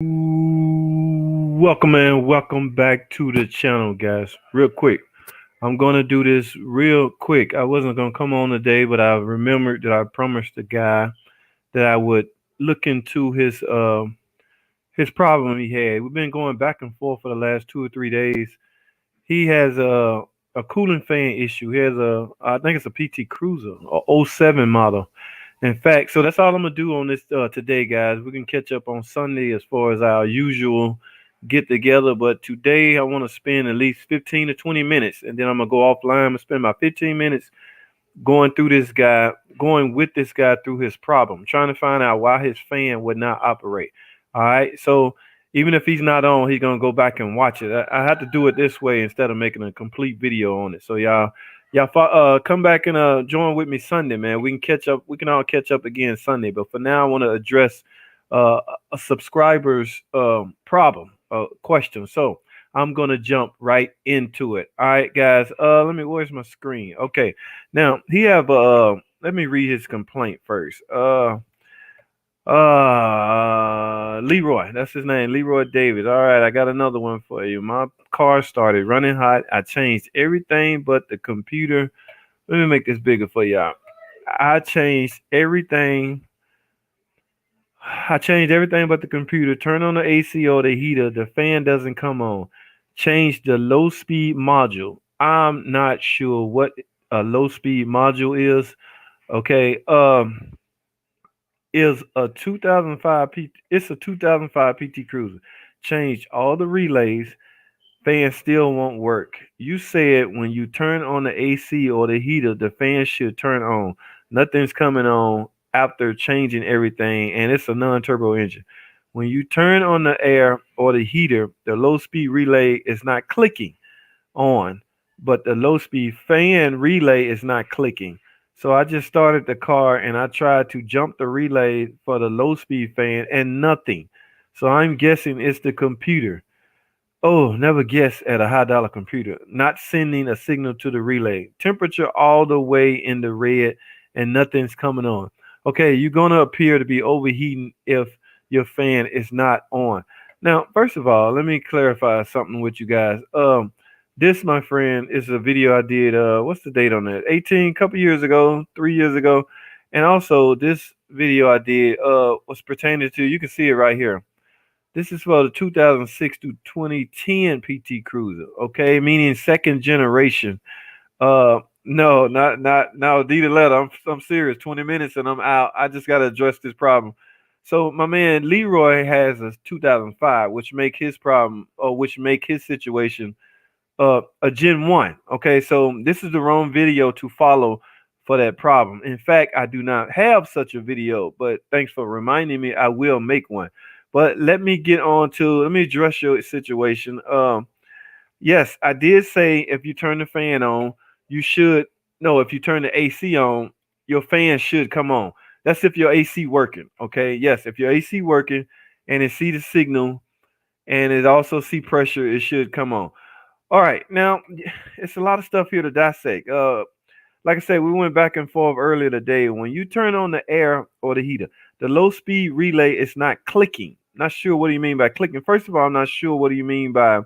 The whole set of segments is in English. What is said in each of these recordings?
Welcome and welcome back to the channel, guys. Real quick, I'm gonna do this real quick. I wasn't gonna come on today, but I remembered that I promised the guy that I would look into his problem he had. We've been going back and forth for the last 2 or 3 days. He has a cooling fan issue. He has I think it's a PT Cruiser, a '07 model. In fact, so that's all I'm gonna do on this today, guys. We can catch up on Sunday as far as our usual get together, but today I want to spend at least 15 to 20 minutes, and then I'm gonna go offline. I'm gonna spend about 15 minutes going with this guy through his problem, trying to find out why his fan would not operate. All right, so even if he's not on, he's gonna go back and watch it. I had to do it this way instead of making a complete video on it. So y'all come back and join with me Sunday, man. We can catch up. We can all catch up again Sunday. But for now, I want to address uh, a subscriber's problem question. So I'm gonna jump right into it. All right, guys. Let me. Where's my screen? Okay. Now he have. Let me read his complaint first. Leroy, that's his name, Leroy David. All right, I got another one for you. My car started running hot. I changed everything but the computer. Let me make this bigger for y'all. I changed everything. I changed everything but the computer. Turn on the AC or the heater. The fan doesn't come on. Change the low speed module. I'm not sure what a low speed module is. Okay. Is a 2005 it's a 2005 PT Cruiser. Changed all the relays. Fan still won't work. You said when you turn on the AC or the heater, the fan should turn on. Nothing's coming on after changing everything, and it's a non-turbo engine. When you turn on the air or the heater, the low speed relay is not clicking on, but the low speed fan relay is not clicking. So I just started the car and I tried to jump the relay for the low speed fan and nothing. So I'm guessing it's the computer. Oh, never guess at a high dollar computer. Not sending a signal to the relay. Temperature all the way in the red and nothing's coming on. Okay, you're gonna appear to be overheating if your fan is not on. Now, first of all, let me clarify something with you guys. This, my friend, is a video I did. What's the date on that? 18, couple years ago, 3 years ago, and also this video I did was pertaining to. You can see it right here. This is for the 2006 to 2010 PT Cruiser, okay, meaning second generation. No, not now. D the letter. I'm serious. 20 minutes and I'm out. I just got to address this problem. So my man Leroy has a 2005, which make his problem or which make his situation a Gen 1. Okay, so this is the wrong video to follow for that problem. In fact, I do not have such a video, but thanks for reminding me. I will make one. But let me address your situation. Yes, I did say if you turn the fan on, you should no, if you turn the AC on, your fan should come on. That's if your AC working. Okay. Yes, if your AC working and it see the signal and it also see pressure, it should come on. All right, now it's a lot of stuff here to dissect. Like I said, we went back and forth earlier today. When you turn on the air or the heater, the low speed relay is not clicking. Not sure what do you mean by clicking. First of all, I'm not sure what do you mean by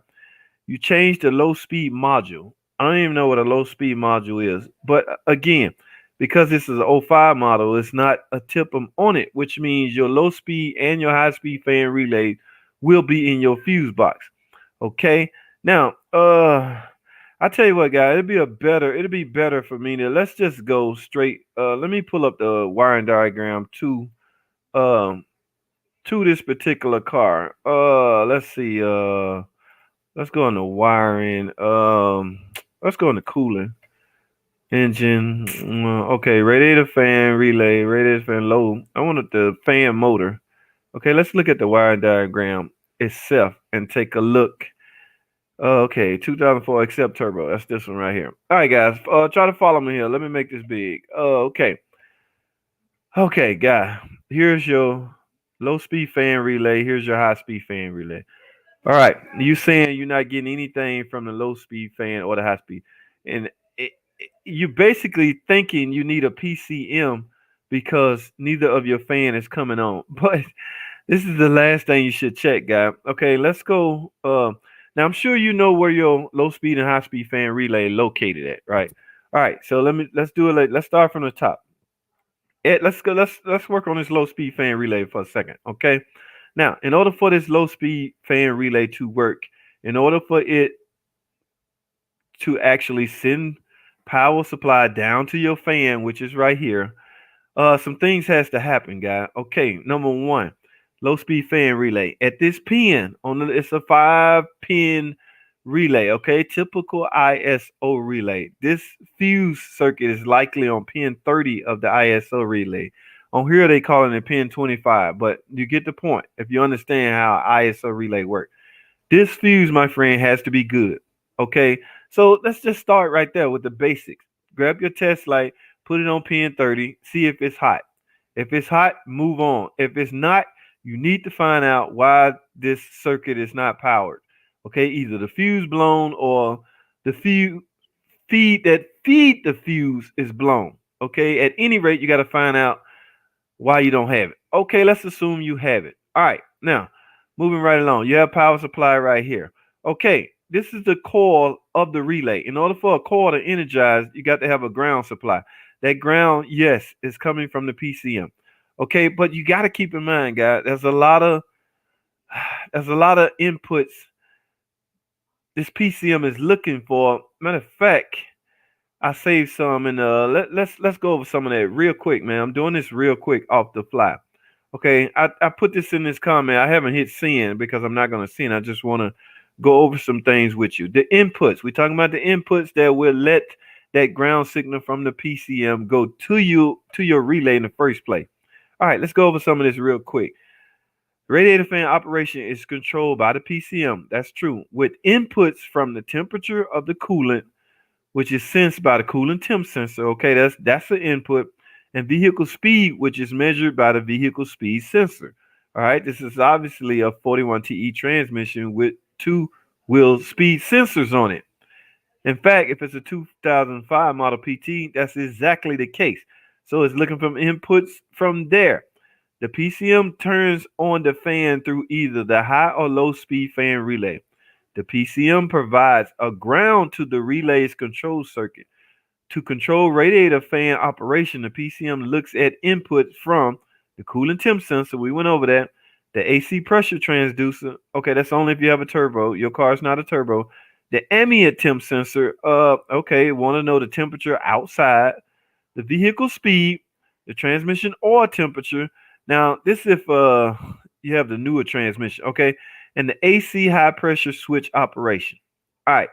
you change the low speed module. I don't even know what a low speed module is. But again, because this is an '05 model, it's not a tip on it, which means your low speed and your high speed fan relay will be in your fuse box. Okay. Now, I tell you what, guys, it'll be better for me to let's just go straight. Let me pull up the wiring diagram um to this particular car. Let's see. Let's go into wiring. Let's go into cooling. Engine. Okay, radiator fan relay, radiator fan low. I wanted the fan motor. Okay, let's look at the wiring diagram itself and take a look. Okay, 2004 accept turbo. That's this one right here. All right, guys. Try to follow me here. Let me make this big. Okay. Okay, guy. Here's your low speed fan relay. Here's your high speed fan relay. All right. You saying you're not getting anything from the low speed fan or the high speed, and you basically thinking you need a PCM because neither of your fan is coming on. But This is the last thing you should check, guy. Okay, let's go. Now I'm sure you know where your low speed and high speed fan relay located at, right? All right, so let's do it. Let's start from the top. Let's go. Let's work on this low speed fan relay for a second. Okay. Now, in order for this low speed fan relay to work, in order for it to actually send power supply down to your fan, which is right here, some things has to happen, guy. Okay, number one, low speed fan relay. At this pin it's a 5-pin relay. Okay, typical ISO relay. This fuse circuit is likely on pin 30 of the ISO relay. On here they call it pin 25, but you get the point if you understand how ISO relay works. This fuse, my friend, has to be good. Okay, so let's just start right there with the basics. Grab your test light, put it on pin 30, see if it's hot. If it's hot, move on. If it's not, you need to find out why this circuit is not powered. Okay, either the fuse blown or the feed the fuse is blown. Okay, at any rate, you got to find out why you don't have it. Okay, let's assume you have it. All right, now moving right along, you have power supply right here. Okay, this is the core of the relay. In order for a core to energize, you got to have a ground supply. That ground, yes, is coming from the PCM. Okay, but you got to keep in mind, guys, there's a lot of inputs this PCM is looking for. Matter of fact, I saved some and let's go over some of that real quick, man. I'm doing this real quick off the fly. Okay, I put this in this comment. I haven't hit send because I'm not gonna send. I just want to go over some things with you. The inputs. We're talking about the inputs that will let that ground signal from the PCM go to your relay in the first place. All right, let's go over some of this real quick. Radiator fan operation is controlled by the PCM. That's true. With inputs from the temperature of the coolant, which is sensed by the coolant temp sensor. Okay, that's the input. And vehicle speed, which is measured by the vehicle speed sensor. All right, this is obviously a 41TE transmission with two wheel speed sensors on it. In fact, if it's a 2005 model PT, that's exactly the case. So it's looking from inputs from there. The PCM turns on the fan through either the high or low speed fan relay. The PCM provides a ground to the relay's control circuit. To control radiator fan operation, the PCM looks at inputs from the coolant temp sensor. We went over that. The AC pressure transducer. Okay, that's only if you have a turbo. Your car is not a turbo. The ambient temp sensor. Okay, want to know the temperature outside. The vehicle speed, the transmission oil temperature. Now, this if you have the newer transmission, okay? And the AC high pressure switch operation. All right,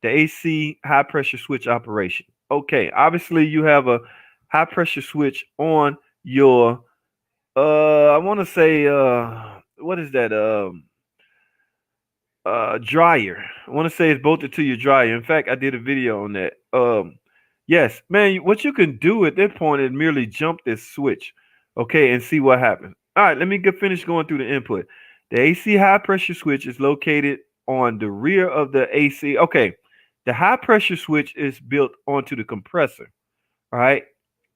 the AC high pressure switch operation. Okay, obviously you have a high pressure switch on your I want to say what is that dryer. I want to say it's bolted to your dryer. In fact, I did a video on that. Yes, man, what you can do at that point is merely jump this switch, okay, and see what happens. All right, let me finish going through the input. The AC high pressure switch is located on the rear of the AC. Okay, the high pressure switch is built onto the compressor. All right,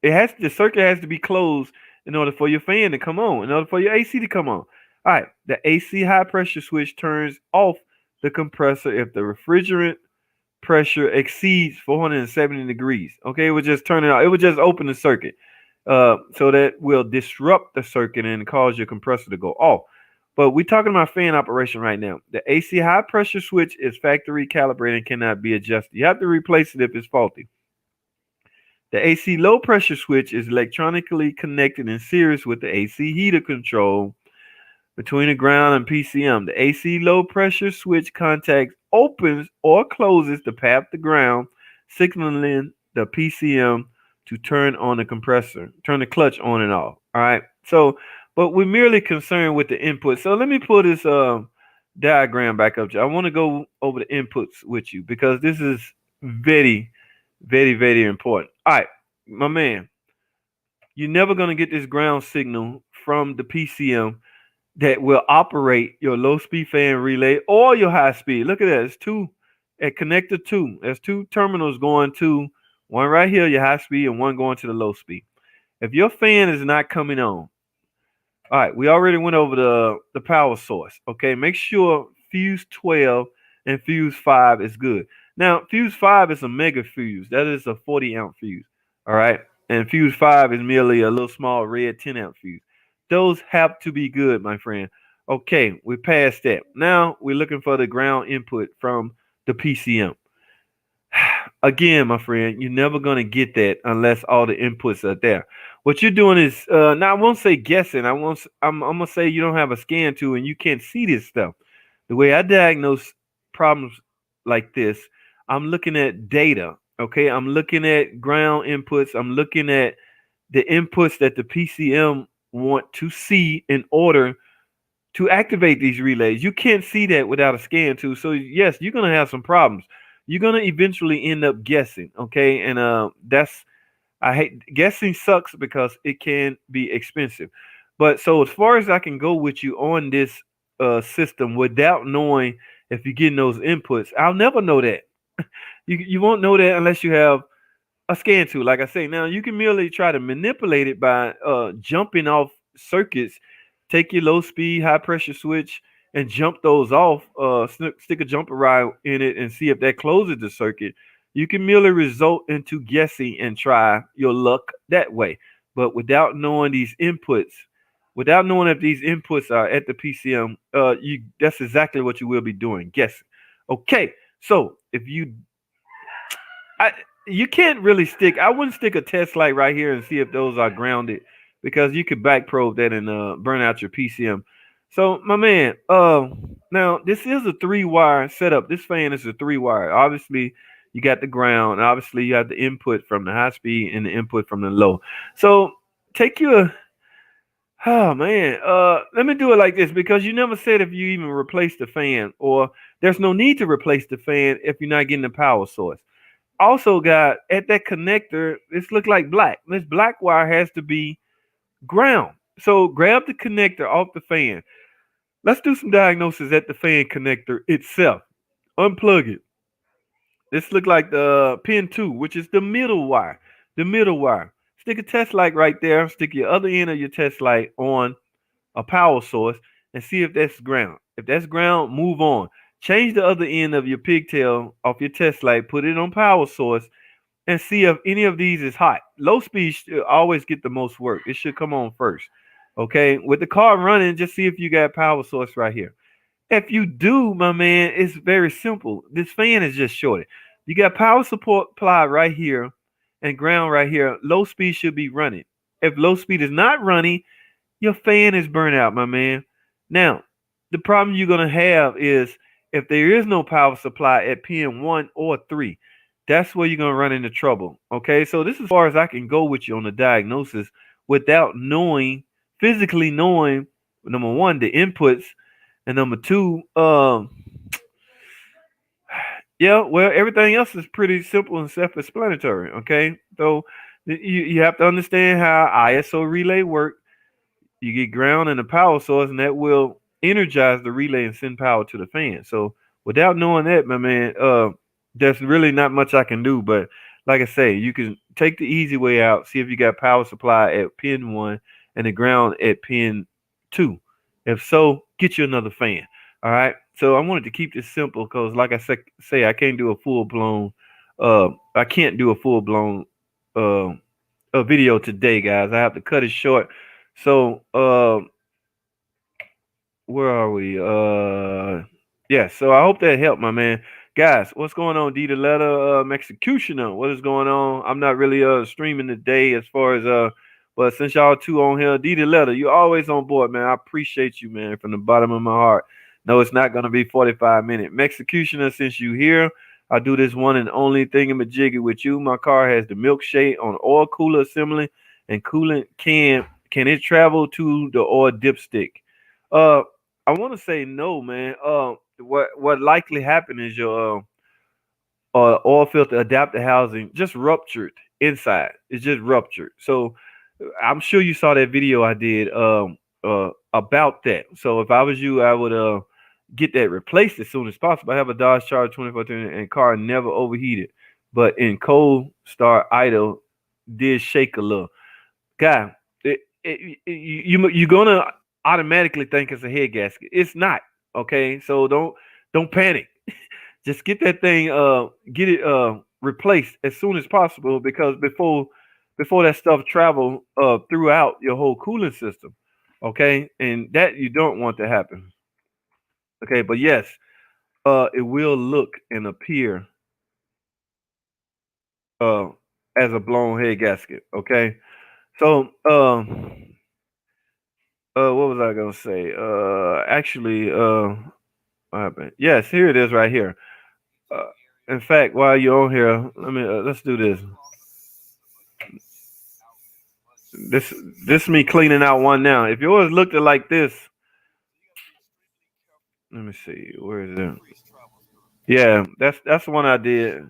the circuit has to be closed in order for your fan to come on, in order for your AC to come on. All right, the AC high pressure switch turns off the compressor if the refrigerant pressure exceeds 470 degrees. Okay, it would just turn it out. It would just open the circuit. So that will disrupt the circuit and cause your compressor to go off. But we're talking about fan operation right now. The AC high pressure switch is factory calibrated and cannot be adjusted. You have to replace it if it's faulty. The AC low pressure switch is electronically connected in series with the AC heater control between the ground and PCM. The AC low pressure switch contact opens or closes to path the ground, signaling the PCM to turn on the compressor, turn the clutch on and off. All right. So, but we're merely concerned with the input. So let me pull this diagram back up. I want to go over the inputs with you because this is very, very, very important. All right, my man, you're never going to get this ground signal from the PCM that will operate your low speed fan relay or your high speed. Look at that. It's two at connector two. There's two terminals going to one right here, your high speed, and one going to the low speed. If your fan is not coming on, All right, we already went over the power source. Okay, make sure fuse 12 and fuse 5 is good. Now, fuse 5 is a mega fuse. That is a 40 amp fuse. All right, and fuse 5 is merely a little small red 10 amp fuse. Those have to be good, my friend. Okay, we're past that. Now we're looking for the ground input from the PCM. Again, my friend, you're never gonna get that unless all the inputs are there. What you're doing is, now I won't say guessing. I'm gonna say you don't have a scan tool and you can't see this stuff. The way I diagnose problems like this, I'm looking at data. Okay, I'm looking at ground inputs. I'm looking at the inputs that the PCM want to see in order to activate these relays. You can't see that without a scan tool. So yes, you're gonna have some problems. You're gonna eventually end up guessing. Okay, and that's I hate guessing sucks because it can be expensive. But so as far as I can go with you on this system without knowing if you're getting those inputs, I'll never know that. You won't know that unless you have a scan tool. Like I say, now you can merely try to manipulate it by jumping off circuits. Take your low speed, high pressure switch and jump those off. Stick a jumper rod in it and see if that closes the circuit. You can merely result into guessing and try your luck that way. But without knowing these inputs, without knowing if these inputs are at the PCM, you that's exactly what you will be doing, guessing. Okay, so if you I you can't really stick. I wouldn't stick a test light right here and see if those are grounded because you could back probe that and burn out your PCM. So my man, now this is a 3 wire setup. This fan is a 3 wire. Obviously, you got the ground. Obviously, you have the input from the high speed and the input from the low. So take your oh man, let me do it like this because you never said if you even replace the fan or there's no need to replace the fan if you're not getting the power source. Also got at that connector, this look like black. This black wire has to be ground. So grab the connector off the fan. Let's do some diagnosis at the fan connector itself. Unplug it. This look like the pin 2, which is the middle wire. The middle wire. Stick a test light right there. Stick your other end of your test light on a power source and see if that's ground. If that's ground, move on. Change the other end of your pigtail off your test light, put it on power source, and see if any of these is hot. Low speed should always get the most work. It should come on first. Okay, with the car running, just see if you got power source right here. If you do, my man, it's very simple. This fan is just shorted. You got power supply right here and ground right here. Low speed should be running. If low speed is not running, your fan is burnt out, my man. Now, the problem you're gonna have is if there is no power supply at pin 1 or 3, that's where you're gonna run into trouble. Okay, so this is as far as I can go with you on the diagnosis without knowing, physically knowing, number one, the inputs, and number two, yeah, well, everything else is pretty simple and self-explanatory. Okay, so you have to understand how ISO relay work. You get ground and a power source, and that will energize the relay and send power to the fan. So without knowing that, my man, there's really not much I can do. But like I say, you can take the easy way out, see if you got power supply at pin 1 and the ground at pin 2. If so, get you another fan. All right. So I wanted to keep this simple because, like I say, I can't do a full blown. I can't do a full blown uh, a video today, guys. I have to cut it short. So, where are we? Yeah. So I hope that helped, my man. Guys, what's going on? D the letter, executioner. What is going on? I'm not really streaming today as far as but since y'all two on here, D the letter, you always on board, man. I appreciate you, man, from the bottom of my heart. No, it's not gonna be 45 minutes. Executioner, since you here, I do this one and only thingamajiggy with you. My car has the milkshake on oil cooler assembly and coolant can it travel to the oil dipstick? Uh, I want to say no, man. What likely happened is your oil filter adapter housing just ruptured inside. It's just ruptured. So I'm sure you saw that video I did about that. So if I was you, I would get that replaced as soon as possible. I have a Dodge Charger 24 and car never overheated, but in cold start idle did shake a little. Guy, you're gonna automatically think it's a head gasket. It's not. Okay, so don't panic. Just get that thing get it replaced as soon as possible because before that stuff travel throughout your whole cooling system. Okay, and that you don't want to happen. Okay, but yes, it will look and appear uh as a blown head gasket. Okay, so what was I gonna say? Actually, what happened? Yes, here it is right here. Uh, in fact, while you're on here, let's do this. This this me cleaning out one now. If yours looked like this, let me see. Where is it? Yeah, that's the one I did.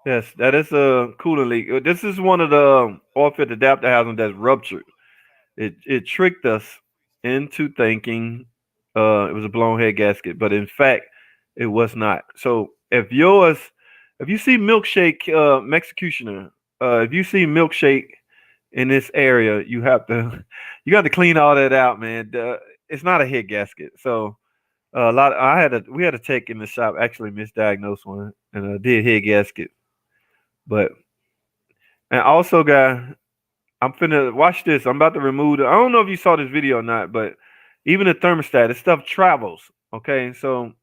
Yes, that is a coolant leak. This is one of the oil filter adapter housing that's ruptured. It tricked us into thinking it was a blown head gasket, but in fact, it was not. So if you see milkshake executioner, if you see milkshake in this area, you have to you got to clean all that out, man. It's not a head gasket. So a lot. We had a tech in the shop actually misdiagnosed one and did head gasket, but and also guy, I'm finna watch this. I'm about to remove. I don't know if you saw this video or not, but even the thermostat, this stuff travels. Okay, so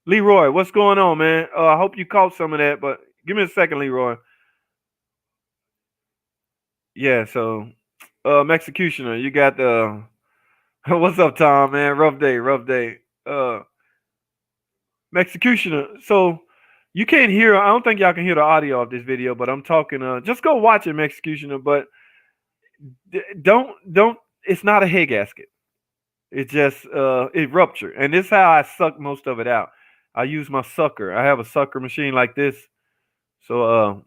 Leroy, what's going on, man? I hope you caught some of that, but give me a second, Leroy. Yeah, so executioner, you got the what's up, Tom, man? Rough day, rough day. Executioner. So you can't hear. I don't think y'all can hear the audio of this video, but I'm talking. Just go watch it, executioner. But don't. It's not a head gasket. It just it ruptured, and this is how I suck most of it out. I use my sucker. I have a sucker machine like this, so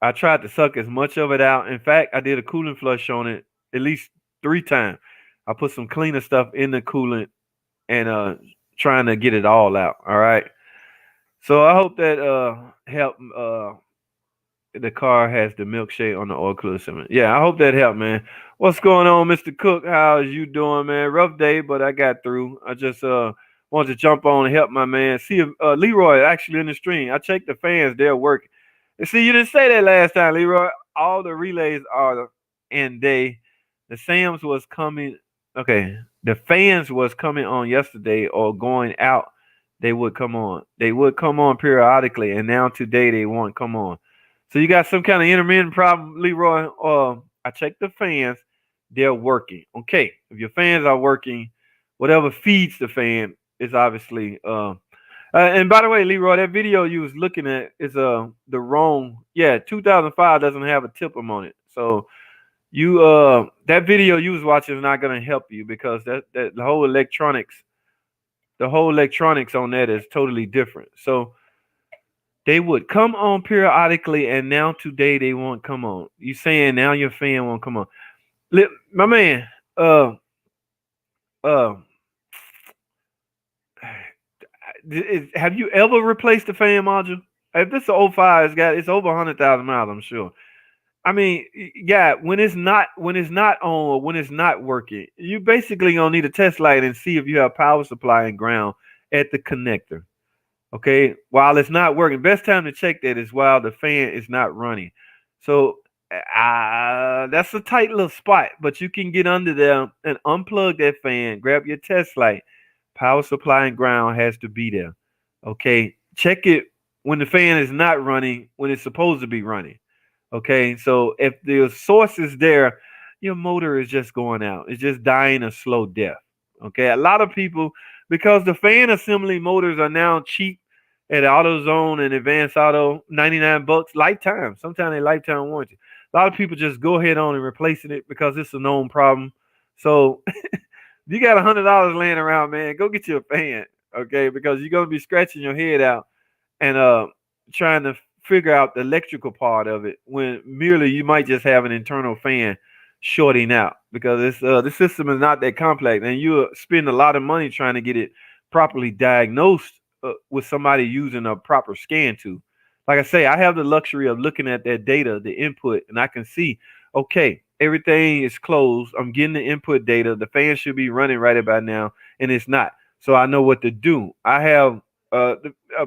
I tried to suck as much of it out. In fact, I did a coolant flush on it at least 3 times. I put some cleaner stuff in the coolant and trying to get it all out. All right. So I hope that helped. The car has the milkshake on the oil cooler cement. Yeah, I hope that helped, man. What's going on, Mr. Cook? How's you doing, man? Rough day, but I got through. I just wanted to jump on and help my man. See if Leroy actually in the stream. I checked the fans; they're working. And see, you didn't say that last time, Leroy. All the relays are in day. The Sams was coming. Okay, the fans was coming on yesterday or going out. They would come on. They would come on periodically, and now today they won't come on. So you got some kind of intermittent problem, Leroy. I checked the fans; they're working. Okay, if your fans are working, whatever feeds the fan is obviously. And by the way, Leroy, that video you was looking at is the wrong. Yeah, 2005 doesn't have a tipum on it. So you that video you was watching is not gonna help you because that the whole electronics on that is totally different. So they would come on periodically, and now today they won't come on. You saying now your fan won't come on? My man, uh, uh, have you ever replaced the fan module? If this is an '05, it's over 100,000 miles, I'm sure. I mean, yeah, when it's not on or when it's not working, you basically gonna need a test light and see if you have power supply and ground at the connector. Okay, while it's not working, best time to check that is while the fan is not running. So that's a tight little spot, but you can get under there and unplug that fan, grab your test light. Power supply and ground has to be there. Okay, check it when the fan is not running, when it's supposed to be running. Okay, so if the source is there, your motor is just going out. It's just dying a slow death. Okay, a lot of people, because the fan assembly motors are now cheap at AutoZone and Advanced Auto, $99, lifetime. Sometimes they lifetime warranty. A lot of people just go ahead on and replacing it because it's a known problem. So if you got $100 laying around, man, go get you a fan. Okay, because you're gonna be scratching your head out and trying to figure out the electrical part of it when merely you might just have an internal fan shorting out because it's the system is not that complex and you spend a lot of money trying to get it properly diagnosed with somebody using a proper scan tool. like I say, I have the luxury of looking at that data, the input, and I can see, okay, everything is closed. I'm getting the input data. The fan should be running right about now, and it's not. So I know what to do. I have a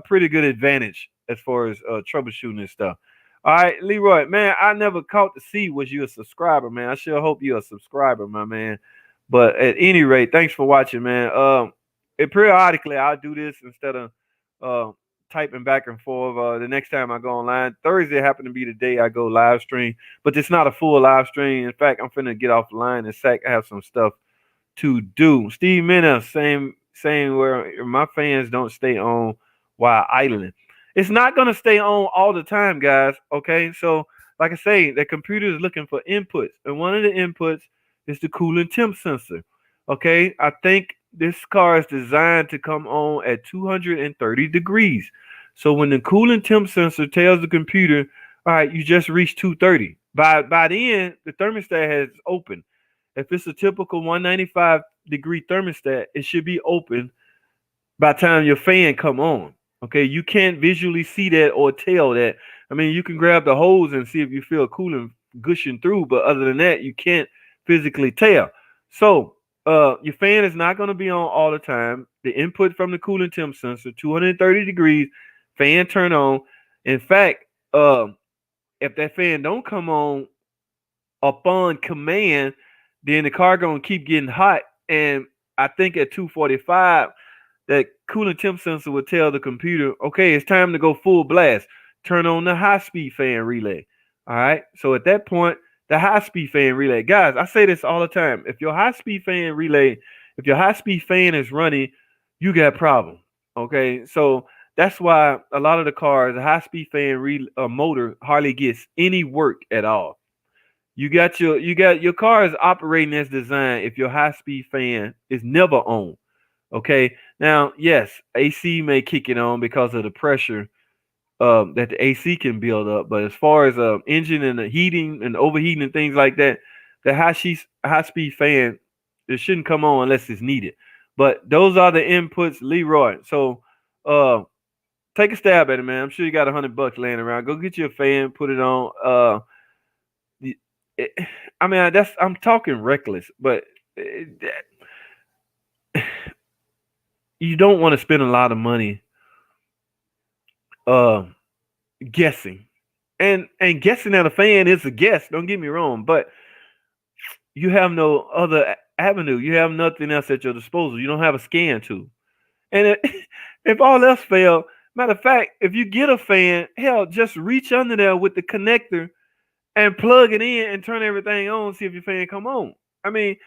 pretty good advantage as far as troubleshooting and stuff. All right, Leroy, man, I never caught to see was you a subscriber, man. I sure hope you're a subscriber, my man. But at any rate, thanks for watching, man. And periodically I'll do this instead of uh, typing back and forth. The next time I go online, Thursday happened to be the day I go live stream, but it's not a full live stream. In fact, I'm finna get off the line and sack. I have some stuff to do. Steve Minna, same where my fans don't stay on while idling. It's not gonna stay on all the time, guys. Okay, so like I say, the computer is looking for inputs, and one of the inputs is the coolant temp sensor. Okay, I think this car is designed to come on at 230 degrees. So when the coolant temp sensor tells the computer, all right, you just reached 230. By the end, the thermostat has opened. If it's a typical 195-degree thermostat, it should be open by the time your fan come on. Okay, you can't visually see that or tell that. I mean, you can grab the hose and see if you feel coolant gushing through, but other than that, you can't physically tell. So, your fan is not going to be on all the time. The input from the coolant temp sensor, 230 degrees, fan turn on. In fact, if that fan don't come on upon command, then the car gonna keep getting hot. And I think at 245, that coolant temp sensor would tell the computer, okay, it's time to go full blast. Turn on the high speed fan relay. All right. So at that point, the high speed fan relay, guys, I say this all the time. If your high speed fan relay, if your high speed fan is running, you got a problem. Okay. So that's why a lot of the cars, the high speed fan motor hardly gets any work at all. You got your car is operating as designed if your high speed fan is never on. Okay. Now, yes, AC may kick it on because of the pressure that the AC can build up. But as far as engine and the heating and overheating and things like that, the high speed fan, it shouldn't come on unless it's needed. But those are the inputs, Leroy. So uh take a stab at it, man. I'm sure you got $100 laying around. Go get you a fan, put it on. The- it, I mean, I'm talking reckless, but you don't want to spend a lot of money uh guessing. And guessing at a fan is a guess, don't get me wrong, but you have no other avenue. You have nothing else at your disposal. You don't have a scan tool. And if all else fail, matter of fact, if you get a fan, hell, just reach under there with the connector and plug it in and turn everything on, see if your fan come on. I mean,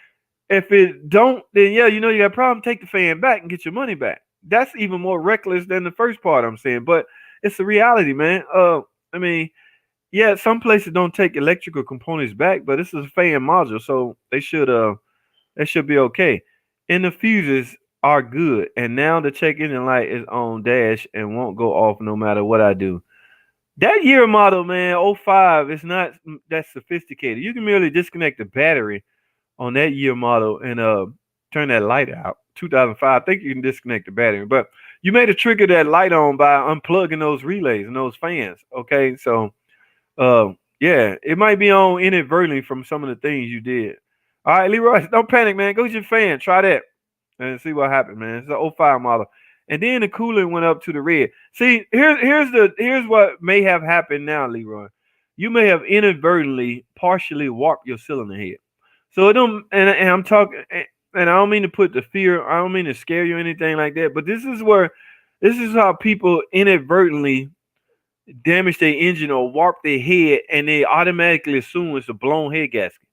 if it don't, then yeah, you know you got a problem. Take the fan back and get your money back. That's even more reckless than the first part I'm saying, but it's the reality, man. I mean, yeah, some places don't take electrical components back, but this is a fan module, so they should be okay. And the fuses are good, and now the check engine light is on dash and won't go off no matter what I do. That year model, man, '05, it's not that sophisticated. You can merely disconnect the battery on that year model and turn that light out. 2005, I think you can disconnect the battery, but you made to trigger that light on by unplugging those relays and those fans. Okay, so yeah, it might be on inadvertently from some of the things you did. All right, Leroy, don't panic, man. Go get your fan, try that, and see what happens, man. It's an '05 model. And then the coolant went up to the red. See, here's what may have happened now, Leroy. You may have inadvertently partially warped your cylinder head. So it don't, and I'm talking, and I don't mean to put the fear, I don't mean to scare you or anything like that, but this is how people inadvertently damage their engine or warp their head, and they automatically assume it's a blown head gasket.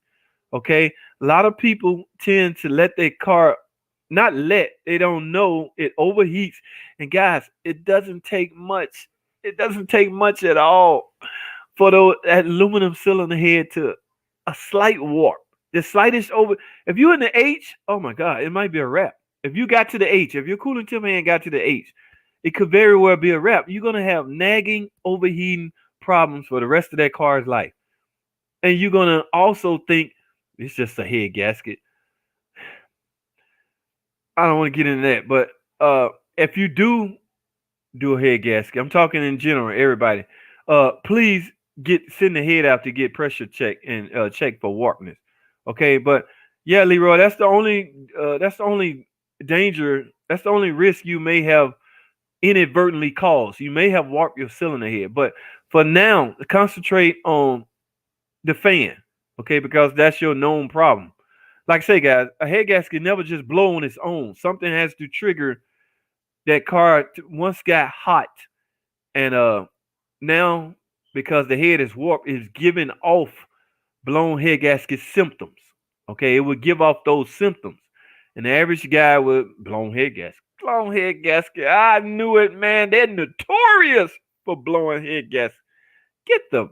Okay, a lot of people tend to let their car, not let, they don't know it overheats, and guys, it doesn't take much. It doesn't take much at all for that aluminum cylinder head to a slight warp. The slightest over. If you're in the H, oh my God, it might be a wrap. If you got to the H, if your coolant tip hand got to the H, it could very well be a wrap. You're gonna have nagging overheating problems for the rest of that car's life, and you're gonna also think it's just a head gasket. I don't want to get into that, but if you do do a head gasket. I'm talking in general, everybody. Please send the head out to get pressure check and check for warpness. Okay, but yeah, Leroy, that's the only danger, that's the only risk you may have inadvertently caused. You may have warped your cylinder head, but for now, concentrate on the fan. Okay, because that's your known problem. Like I say, guys, a head gasket never just blow on its own. Something has to trigger that car once got hot, and now because the head is warped, is giving off blown head gasket symptoms. Okay, it would give off those symptoms. And the average guy with blown head gasket, blown head gasket. I knew it, man. They're notorious for blowing head gasket. Get them.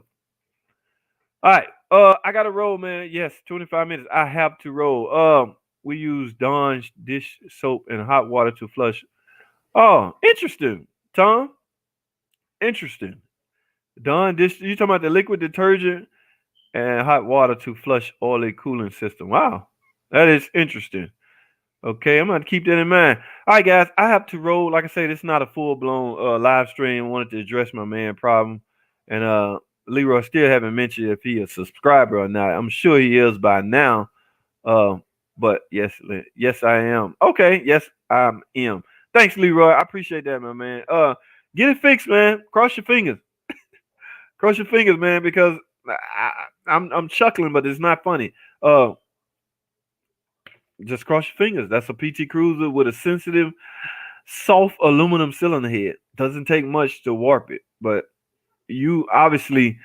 All right. I gotta roll, man. Yes, 25 minutes. I have to roll. We use Dawn's dish soap and hot water to flush. Oh, interesting, Tom. Interesting. Dawn dish. You talking about the liquid detergent and hot water to flush oily cooling system? Wow, that is interesting. Okay, I'm gonna keep that in mind. All right, guys, I have to roll. Like I said, it's not a full blown live stream. I wanted to address my man problem, and Leroy still haven't mentioned if he a subscriber or not. I'm sure he is by now. Uh, but yes, yes, I am. Okay, yes, I am. Thanks, Leroy. I appreciate that, my man. Get it fixed, man. Cross your fingers. Cross your fingers, man, because I'm chuckling, but it's not funny. Just cross your fingers. That's a PT Cruiser with a sensitive, soft aluminum cylinder head. Doesn't take much to warp it, but you obviously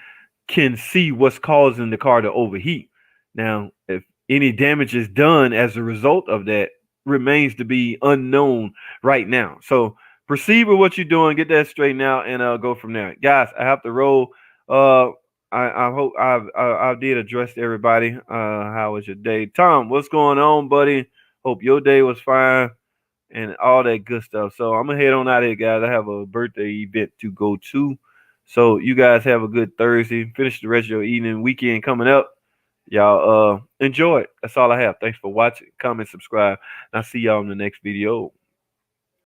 can see what's causing the car to overheat. Now, if any damage is done as a result of that, remains to be unknown right now. So proceed with what you're doing, get that straightened out, and go from there. Guys, I have to roll. Uh, I hope I did address everybody. How was your day, Tom? What's going on, buddy? Hope your day was fine and all that good stuff. So I'm gonna head on out of here, guys. I have a birthday event to go to. So you guys have a good Thursday. Finish the rest of your evening, weekend coming up. Y'all enjoy it. That's all I have. Thanks for watching. Comment, subscribe. And I'll see y'all in the next video.